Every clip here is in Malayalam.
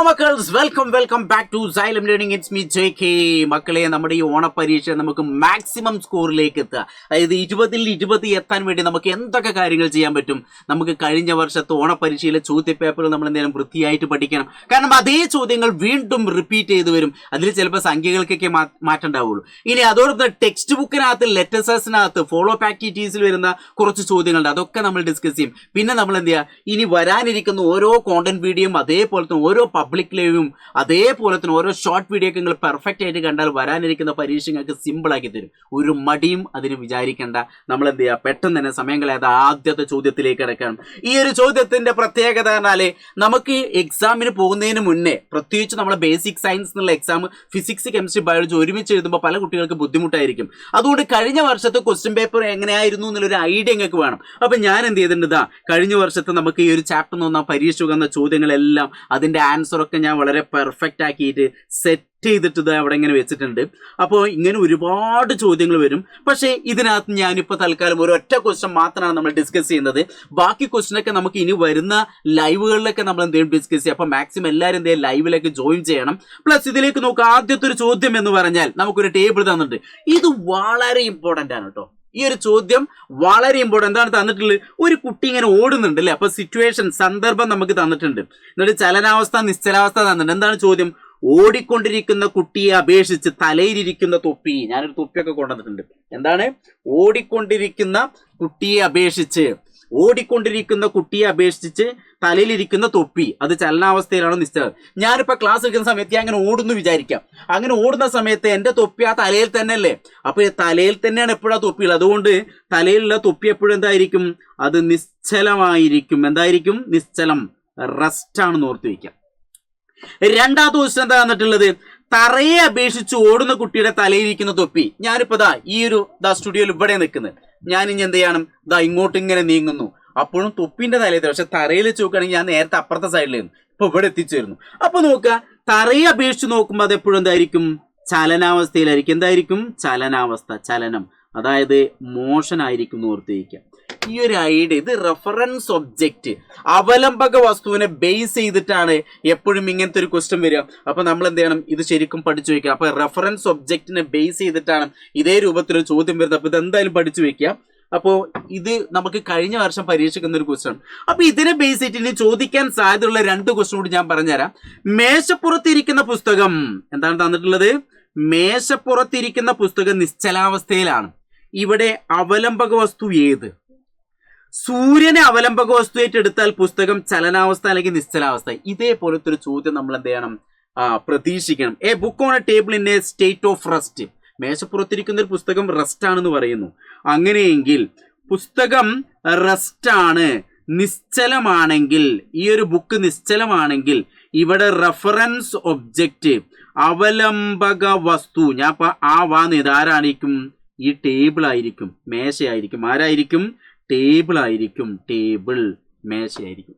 മക്കൾസ് welcome back to Xylem learning. It's me JK. മക്കളെ, നമ്മുടെ ഈ ഓണപരീക്ഷ നമുക്ക് മാക്സിമം സ്കോറിലേക്ക് എത്തുക, അതായത് 20 എത്താൻ വേണ്ടി നമുക്ക് എന്തൊക്കെ കാര്യങ്ങൾ ചെയ്യാൻ പറ്റും. നമുക്ക് കഴിഞ്ഞ വർഷത്തെ ഓണപരീക്ഷയിലെ ചോദ്യപേപ്പറുകൾ നമ്മൾ എന്തെങ്കിലും വൃത്തിയായിട്ട് പഠിക്കണം. കാരണം അതേ ചോദ്യങ്ങൾ വീണ്ടും റിപ്പീറ്റ് ചെയ്ത് വരും. അതിൽ ചിലപ്പോൾ സംഖ്യകൾക്കൊക്കെ മാറ്റം ഉണ്ടാവുള്ളൂ. ഇനി അതോടൊപ്പം ടെക്സ്റ്റ് ബുക്കിനകത്ത്, ലെറ്റേഴ്സിനകത്ത്, ഫോളോ അപ്പ് ആക്ടിവിറ്റീസിൽ വരുന്ന കുറച്ച് ചോദ്യങ്ങളുണ്ട്. അതൊക്കെ നമ്മൾ ഡിസ്കസ് ചെയ്യും. പിന്നെ നമ്മൾ എന്ത് ചെയ്യുക, ഇനി വരാനിരിക്കുന്ന ഓരോ കോണ്ടന്റ് വീഡിയോയും അതേപോലെ തന്നെ ഓരോ പബ്ലിക് ലൈവും അതേപോലെ തന്നെ ഓരോ ഷോർട്ട് വീഡിയോ ഒക്കെ നിങ്ങൾ പെർഫെക്റ്റ് ആയിട്ട് കണ്ടാൽ വരാനിരിക്കുന്ന പരീക്ഷ നിങ്ങൾക്ക് സിമ്പിൾ ആക്കി തരും. ഒരു മടിയും അതിന് വിചാരിക്കേണ്ട. നമ്മൾ എന്ത് ചെയ്യുക, പെട്ടെന്ന് തന്നെ സമയം കളയാതെ ആദ്യത്തെ ചോദ്യത്തിലേക്ക് കിടക്കണം. ഈ ഒരു ചോദ്യത്തിന്റെ പ്രത്യേകത പറഞ്ഞാല്, നമുക്ക് എക്സാമിന് പോകുന്നതിന് മുന്നേ, പ്രത്യേകിച്ച് നമ്മളെ ബേസിക് സയൻസ് എന്നുള്ള എക്സാം ഫിസിക്സ്, കെമിസ്ട്രി, ബയോളജി ഒരുമിച്ച് എഴുതുമ്പോൾ പല കുട്ടികൾക്ക് ബുദ്ധിമുട്ടായിരിക്കും. അതുകൊണ്ട് കഴിഞ്ഞ വർഷത്തെ ക്വസ്റ്റ്യൻ പേപ്പർ എങ്ങനെയായിരുന്നു എന്നുള്ളൊരു ഐഡിയ നിങ്ങൾക്ക് വേണം. അപ്പൊ ഞാൻ എന്ത് ചെയ്തിട്ടുണ്ട്, കഴിഞ്ഞ വർഷത്തെ നമുക്ക് ഈ ഒരു ചാപ്റ്റർ നിന്ന് പരീക്ഷ വന്ന ചോദ്യങ്ങളെല്ലാം അതിന്റെ ആൻസറൊക്കെ ഞാൻ വളരെ പെർഫെക്റ്റ് ആക്കിയിട്ട് സെറ്റ് ചെയ്തിട്ട് അവിടെ ഇങ്ങനെ വെച്ചിട്ടുണ്ട്. അപ്പോൾ ഇങ്ങനെ ഒരുപാട് ചോദ്യങ്ങൾ വരും. പക്ഷേ ഇതിനകത്ത് ഞാനിപ്പോൾ തൽക്കാലം ഒരു ഒറ്റ ക്വസ്റ്റ്യൻ മാത്രമാണ് നമ്മൾ ഡിസ്കസ് ചെയ്യുന്നത്. ബാക്കി ക്വസ്റ്റ്യനൊക്കെ നമുക്ക് ഇനി വരുന്ന ലൈവുകളിലൊക്കെ നമ്മൾ എന്തെങ്കിലും ഡിസ്കസ് ചെയ്യും. അപ്പോൾ മാക്സിമം എല്ലാവരും എന്തെങ്കിലും ലൈവിലേക്ക് ജോയിൻ ചെയ്യണം. പ്ലസ് ഇതിലേക്ക് നോക്കുക, ആദ്യത്തെ ഒരു ചോദ്യം എന്ന് പറഞ്ഞാൽ നമുക്കൊരു ടേബിൾ തന്നിട്ടുണ്ട്. ഇത് വളരെ ഇമ്പോർട്ടൻ്റ് ആണ് കേട്ടോ. ഈ ഒരു ചോദ്യം വളരെ ഇമ്പോർട്ടൻ്റ്. എന്താണ് തന്നിട്ടുള്ളത്? ഒരു കുട്ടി ഇങ്ങനെ ഓടുന്നുണ്ട് അല്ലേ. അപ്പൊ സിറ്റുവേഷൻ, സന്ദർഭം നമുക്ക് തന്നിട്ടുണ്ട്. എന്നിട്ട് ചലനാവസ്ഥ, നിശ്ചലാവസ്ഥ തന്നിട്ടുണ്ട്. എന്താണ് ചോദ്യം? ഓടിക്കൊണ്ടിരിക്കുന്ന കുട്ടിയെ അപേക്ഷിച്ച് തലയിലിരിക്കുന്ന തൊപ്പി. ഞാനൊരു തൊപ്പിയൊക്കെ കൊണ്ടുവന്നിട്ടുണ്ട്. എന്താണ്? ഓടിക്കൊണ്ടിരിക്കുന്ന കുട്ടിയെ അപേക്ഷിച്ച് തലയിലിരിക്കുന്ന തൊപ്പി, അത് ചലനാവസ്ഥയിലാണോ നിശ്ചലം? ഞാനിപ്പോ ക്ലാസ് എടുക്കുന്ന സമയത്ത് ഞാൻ അങ്ങനെ ഓടുന്നു വിചാരിക്കാം. അങ്ങനെ ഓടുന്ന സമയത്ത് എന്റെ തൊപ്പി ആ തലയിൽ തന്നെ അല്ലേ. അപ്പൊ തലയിൽ തന്നെയാണ് എപ്പോഴാ തൊപ്പിയുള്ളത്. അതുകൊണ്ട് തലയിലുള്ള തൊപ്പി എപ്പോഴും എന്തായിരിക്കും? അത് നിശ്ചലമായിരിക്കും. എന്തായിരിക്കും? നിശ്ചലം, റെസ്റ്റ് ആണെന്ന് ഓർത്ത് വയ്ക്കാം. രണ്ടാമത്തെ ക്വസ്റ്റ്യൻ എന്താ തന്നിട്ടുള്ളത്? തറയെ അപേക്ഷിച്ച് ഓടുന്ന കുട്ടിയുടെ തലയിരിക്കുന്ന തൊപ്പി. ഞാനിപ്പോ ഈ ഒരു സ്റ്റുഡിയോയിൽ ഇവിടെ നിൽക്കുന്നത്. ഞാൻ ഇനി എന്ത് ചെയ്യണം? ഇങ്ങോട്ട് ഇങ്ങനെ നീങ്ങുന്നു. അപ്പോഴും തൊപ്പിന്റെ തലയിൽ, പക്ഷെ തറയിൽ വെച്ച് നോക്കുകയാണെങ്കിൽ ഞാൻ നേരത്തെ അപ്പുറത്തെ സൈഡിലായിരുന്നു, ഇപ്പൊ ഇവിടെ എത്തിച്ചേരുന്നു. അപ്പൊ നോക്കുക, തറയെ അപേക്ഷിച്ച് നോക്കുമ്പോൾ അത് എപ്പോഴും എന്തായിരിക്കും? ചലനാവസ്ഥയിലായിരിക്കും. എന്തായിരിക്കും? ചലനാവസ്ഥ, ചലനം, അതായത് മോഷൻ ആയിരിക്കും എന്ന് ഓർത്ത് വയ്ക്കുക. ഈ ഒരു ഐഡിയ, ഇത് റെഫറൻസ് ഒബ്ജക്റ്റ്, അവലംബക വസ്തുവിനെ ബേസ് ചെയ്തിട്ടാണ് എപ്പോഴും ഇങ്ങനത്തെ ഒരു ക്വസ്റ്റ്യൻ വരിക. അപ്പൊ നമ്മൾ എന്ത് ചെയ്യണം? ഇത് ശരിക്കും പഠിച്ചു വെക്കുക. അപ്പൊ റെഫറൻസ് ഒബ്ജക്റ്റിനെ ബേസ് ചെയ്തിട്ടാണ് ഇതേ രൂപത്തിലൊരു ചോദ്യം വരുന്നത്. അപ്പൊ ഇതെന്തായാലും പഠിച്ചു വെക്കുക. അപ്പോൾ ഇത് നമുക്ക് കഴിഞ്ഞ വർഷം പരീക്ഷിക്കുന്ന ഒരു ക്വസ്റ്റ്യൻ. അപ്പൊ ഇതിനെ ബേസ് ചെയ്തിട്ട് ഇനി ചോദിക്കാൻ സാധ്യതയുള്ള രണ്ട് ക്വസ്റ്റ്യൻ കൂടി ഞാൻ പറഞ്ഞുതരാം. മേശപ്പുറത്തിരിക്കുന്ന പുസ്തകം എന്താണ് തന്നിട്ടുള്ളത്? മേശപ്പുറത്തിരിക്കുന്ന പുസ്തകം നിശ്ചലാവസ്ഥയിലാണ്. ഇവിടെ അവലംബക വസ്തു ഏത്? സൂര്യനെ അവലംബക വസ്തുവായിട്ട് എടുത്താൽ പുസ്തകം ചലനാവസ്ഥ അല്ലെങ്കിൽ നിശ്ചലാവസ്ഥ. ഇതേപോലത്തെ ഒരു ചോദ്യം നമ്മൾ എന്ത് ചെയ്യണം? പ്രതീക്ഷിക്കണം. A book on a table in a state of rest. മേശപ്പുറത്തിരിക്കുന്ന ഒരു പുസ്തകം റെസ്റ്റ് ആണെന്ന് പറയുന്നു. അങ്ങനെയെങ്കിൽ പുസ്തകം റെസ്റ്റ് ആണ്, നിശ്ചലമാണെങ്കിൽ, ഈ ഒരു ബുക്ക് നിശ്ചലമാണെങ്കിൽ ഇവിടെ റെഫറൻസ് ഒബ്ജക്റ്റ്, അവലംബക വസ്തു, ഞാൻ ഇതാരായിരിക്കും? ഈ ടേബിൾ ആയിരിക്കും, മേശയായിരിക്കും. ആരായിരിക്കും? ടേബിൾ ആയിരിക്കും. ടേബിൾ, മേശയായിരിക്കും.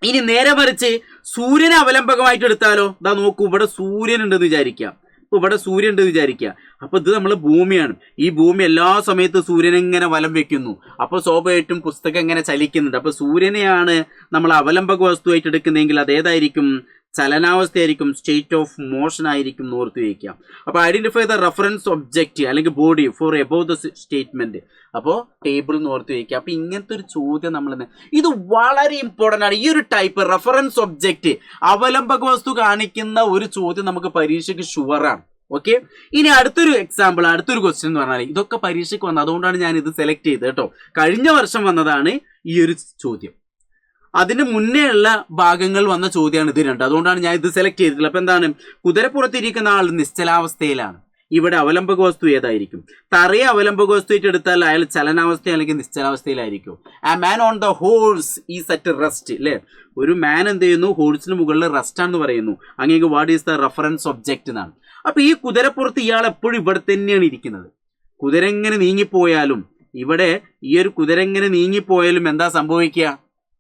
ഇനി നേരെ മറിച്ച് സൂര്യനെ അവലംബകമായിട്ട് എടുത്താലോ? നോക്കൂ, ഇവിടെ സൂര്യൻ ഉണ്ടെന്ന് വിചാരിക്കാം. ഇവിടെ സൂര്യൻ ഉണ്ടെന്ന് വിചാരിക്കുക. അപ്പൊ ഇത് നമ്മളെ ഭൂമിയാണ്. ഈ ഭൂമി എല്ലാ സമയത്തും സൂര്യനെങ്ങനെ വലം വെക്കുന്നു. അപ്പൊ സ്വാഭാവികമായിട്ടും പുസ്തകം എങ്ങനെ ചലിക്കുന്നുണ്ട്. അപ്പൊ സൂര്യനെയാണ് നമ്മൾ അവലംബക വസ്തുവായിട്ട് എടുക്കുന്നതെങ്കിൽ അതേതായിരിക്കും? ചലനാവസ്ഥയായിരിക്കും, സ്റ്റേറ്റ് ഓഫ് മോഷൻ ആയിരിക്കും എന്ന് ഓർത്ത് വയ്ക്കാം. അപ്പൊ ഐഡന്റിഫൈ ദ റെഫറൻസ് ഒബ്ജക്റ്റ് അല്ലെങ്കിൽ body for above the statement. അപ്പോൾ ടേബിൾ എന്ന് ഓർത്ത് വയ്ക്കുക. അപ്പൊ ഇങ്ങനത്തെ ഒരു ചോദ്യം ഇത് വളരെ ഇമ്പോർട്ടൻ്റ് ആണ്. ഈ ഒരു ടൈപ്പ് റെഫറൻസ് ഒബ്ജക്റ്റ്, അവലംബക വസ്തു കാണിക്കുന്ന ഒരു ചോദ്യം നമുക്ക് പരീക്ഷയ്ക്ക് ഷുവറാണ്. ഓക്കെ, ഇനി അടുത്തൊരു എക്സാമ്പിൾ, അടുത്തൊരു ക്വസ്റ്റ്യൻ എന്ന് പറഞ്ഞാൽ ഇതൊക്കെ പരീക്ഷയ്ക്ക് വന്നത്. അതുകൊണ്ടാണ് ഞാൻ ഇത് സെലക്ട് ചെയ്തത് കേട്ടോ. കഴിഞ്ഞ വർഷം വന്നതാണ് ഈ ഒരു ചോദ്യം. അതിന് മുന്നേ ഉള്ള ഭാഗങ്ങൾ വന്ന ചോദ്യമാണ് ഇത് രണ്ട്. അതുകൊണ്ടാണ് ഞാൻ ഇത് സെലക്ട് ചെയ്തിട്ടുള്ളത്. അപ്പൊ എന്താണ്? കുതിരപ്പുറത്തിരിക്കുന്ന ആൾ നിശ്ചലാവസ്ഥയിലാണ്. ഇവിടെ അവലംബക വസ്തു ഏതായിരിക്കും? തറയെ അവലംബക വസ്തുവായിട്ട് എടുത്താൽ അയാൾ ചലനാവസ്ഥ അല്ലെങ്കിൽ നിശ്ചലാവസ്ഥയിലായിരിക്കും. ആ മാൻ on the horse is at rest അല്ലേ. ഒരു മാൻ എന്ത് ചെയ്യുന്നു? ഹോഴ്സിന് മുകളിൽ റെസ്റ്റ് ആണെന്ന് പറയുന്നു. അങ്ങനെ what is the reference object എന്നാണ്. അപ്പൊ ഈ കുതിരപ്പുറത്ത് ഇയാൾ എപ്പോഴും ഇവിടെ തന്നെയാണ് ഇരിക്കുന്നത്. കുതിര എങ്ങനെ നീങ്ങിപ്പോയാലും, ഇവിടെ ഈ ഒരു കുതിര എങ്ങനെ നീങ്ങിപ്പോയാലും എന്താ സംഭവിക്കുക?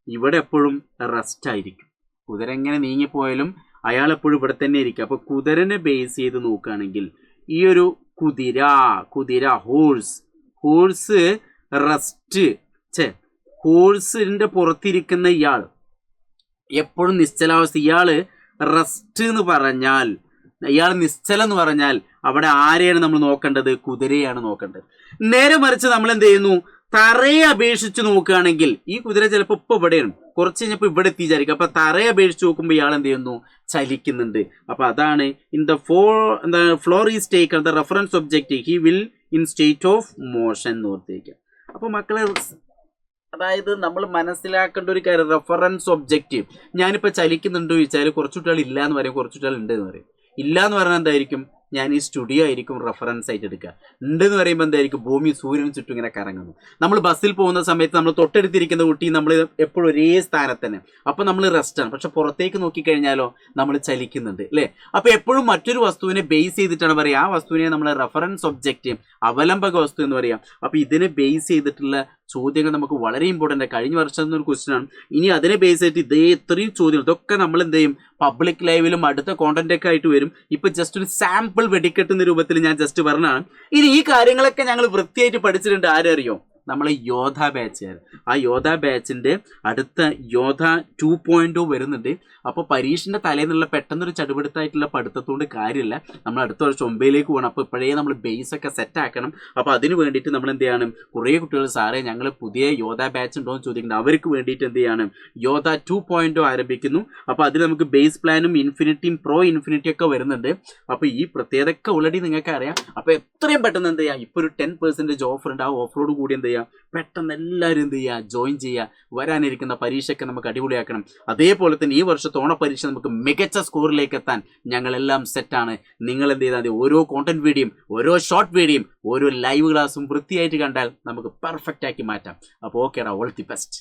ഇവിടെ എപ്പോഴും റെസ്റ്റ് ആയിരിക്കും. കുതിര എങ്ങനെ നീങ്ങിപ്പോയാലും അയാൾ എപ്പോഴും ഇവിടെ തന്നെ ഇരിക്കും. അപ്പൊ കുതിരനെ ബേസ് ചെയ്ത് നോക്കുകയാണെങ്കിൽ ഈ ഒരു കുതിര ഹോഴ്സ് റെസ്റ്റ്, ഹോഴ്സിന്റെ പുറത്തിരിക്കുന്ന ഇയാൾ എപ്പോഴും നിശ്ചലാവസ്ഥ. ഇയാള് റെസ്റ്റ് എന്ന് പറഞ്ഞാൽ, ഇയാൾ നിശ്ചലം എന്ന് പറഞ്ഞാൽ അവിടെ ആരെയാണ് നമ്മൾ നോക്കേണ്ടത്? കുതിരയാണ് നോക്കേണ്ടത്. നേരെ മറിച്ച് നമ്മൾ എന്ത് ചെയ്യുന്നു? തറയെ അപേക്ഷിച്ച് നോക്കുകയാണെങ്കിൽ ഈ കുതിര ചിലപ്പോൾ ഇപ്പൊ ഇവിടെയാണ്, കുറച്ച് കഴിഞ്ഞപ്പോൾ ഇവിടെ എത്തി വിചാരിക്കും. അപ്പൊ തറയെ അപേക്ഷിച്ച് നോക്കുമ്പോൾ ഇയാൾ എന്ത് ചെയ്യുന്നു? ചലിക്കുന്നുണ്ട്. അപ്പൊ അതാണ് in the floor is taken the reference object he will in state of motion എന്ന് ഓർത്തിരിക്കുക. അപ്പൊ മക്കളെ, അതായത് നമ്മൾ മനസ്സിലാക്കേണ്ട ഒരു കാര്യം, റെഫറൻസ് ഒബ്ജക്റ്റീവ്. ഞാനിപ്പോൾ ചലിക്കുന്നുണ്ടോ ചോദിച്ചാൽ കുറച്ച് കുട്ടികൾ ഇല്ല എന്ന് പറയും, കുറച്ച് കുട്ടികൾ ഉണ്ട് എന്ന് പറയും. ഇല്ല എന്ന് പറഞ്ഞാൽ എന്തായിരിക്കും? ഞാൻ ഈ സ്റ്റുഡിയോ ആയിരിക്കും റെഫറൻസ് ആയിട്ട് എടുക്കുക. ഉണ്ടെന്ന് പറയുമ്പോൾ എന്തായിരിക്കും? ഭൂമി സൂര്യന് ചുറ്റും ഇങ്ങനെ കറങ്ങുന്നു. നമ്മൾ ബസ്സിൽ പോകുന്ന സമയത്ത് നമ്മൾ തൊട്ടടുത്തിരിക്കുന്ന കുട്ടി നമ്മൾ എപ്പോഴും ഒരേ സ്ഥാനത്ത് തന്നെ, അപ്പോൾ നമ്മൾ റെസ്റ്റാണ്. പക്ഷെ പുറത്തേക്ക് നോക്കിക്കഴിഞ്ഞാലോ നമ്മൾ ചലിക്കുന്നുണ്ട് അല്ലേ? അപ്പോൾ എപ്പോഴും മറ്റൊരു വസ്തുവിനെ ബേസ് ചെയ്തിട്ടാണ് പറയുക. ആ വസ്തുവിനെ നമ്മൾ റെഫറൻസ് ഒബ്ജക്റ്റ്, അവലംബക വസ്തു എന്ന് പറയാം. അപ്പോൾ ഇതിനെ ബേസ് ചെയ്തിട്ടുള്ള ചോദ്യങ്ങൾ നമുക്ക് വളരെ ഇമ്പോർട്ടൻ്റ്. കഴിഞ്ഞ വർഷം ഒരു ക്വസ്റ്റ്യൻ ആണ്. ഇനി അതിനെ ബേസ് ചെയ്തിട്ട് ഇതേ ഇത്രയും ചോദ്യങ്ങൾ ഇതൊക്കെ നമ്മൾ എന്ത് ചെയ്യും? പബ്ലിക് ലൈവിലും അടുത്ത കോണ്ടന്റ് ഒക്കെ ആയിട്ട് വരും. ഇപ്പൊ ജസ്റ്റ് ഒരു സാമ്പിൾ വെടിക്കെട്ടുന്ന രൂപത്തിൽ ഞാൻ ജസ്റ്റ് പറഞ്ഞാണ്. ഇനി ഈ കാര്യങ്ങളൊക്കെ ഞങ്ങൾ വൃത്തിയായിട്ട് പഠിച്ചിട്ടുണ്ട്. ആരറിയോ? നമ്മളെ യോധ ബാച്ചുകാർ. ആ യോധ ബാച്ചിന്റെ അടുത്ത യോധ 2.0 വരുന്നുണ്ട്. അപ്പോൾ പരീക്ഷന്റെ തലേന്നുള്ള പെട്ടെന്നൊരു ചടുപെടുത്തായിട്ടുള്ള പഠിത്തത്തോണ്ട് കാര്യമില്ല. നമ്മൾ അടുത്ത വർഷം ഒമ്പതിലേക്ക് പോകണം. അപ്പോൾ ഇപ്പോഴേ നമ്മൾ ബേസ് ഒക്കെ സെറ്റ് ആക്കണം. അപ്പോൾ അതിന് വേണ്ടിയിട്ട് നമ്മൾ എന്ത് ചെയ്യണം? കുറേ കുട്ടികൾ സാറേ ഞങ്ങൾ പുതിയ യോധ ബാച്ച് ഉണ്ടോ എന്ന് ചോദിക്കുന്നുണ്ട്. അവർക്ക് വേണ്ടിയിട്ട് എന്ത് ചെയ്യണം? യോധ 2.0 ആരംഭിക്കുന്നു. അപ്പോൾ അതിൽ നമുക്ക് ബേസ് പ്ലാനും ഇൻഫിനിറ്റിയും പ്രോ ഇൻഫിനിറ്റി ഒക്കെ വരുന്നുണ്ട്. അപ്പോൾ ഈ പ്രത്യേകത ഓൾറെഡി നിങ്ങൾക്ക് അറിയാം. അപ്പോൾ എത്രയും പെട്ടെന്ന് എന്ത് ചെയ്യുക? ഇപ്പോൾ ഒരു 10% ഓഫർ ഉണ്ട്. ആ ഓഫറോട് കൂടി എന്ത് ചെയ്യുക? പെട്ടെന്ന് എല്ലാവരും എന്ത് ചെയ്യുക? ജോയിൻ ചെയ്യുക. വരാനിരിക്കുന്ന പരീക്ഷയ്ക്ക് നമുക്ക് അടിപൊളിയാക്കണം. അതേപോലെ തന്നെ ഈ വർഷത്തെ ഓണ പരീക്ഷ നമുക്ക് മികച്ച സ്കോറിലേക്ക് എത്താൻ ഞങ്ങളെല്ലാം സെറ്റാണ്. നിങ്ങൾ എന്ത് ചെയ്താൽ മതി? ഓരോ കോണ്ടന്റ് വീഡിയോയും, ഓരോ ഷോർട്ട് വീഡിയോയും, ഓരോ ലൈവ് ക്ലാസ്സും വൃത്തിയായിട്ട് കണ്ടാൽ നമുക്ക് പെർഫെക്റ്റ് ആക്കി മാറ്റാം. അപ്പോൾ ഓക്കേടാ, ഓൾ ദി ബെസ്റ്റ്.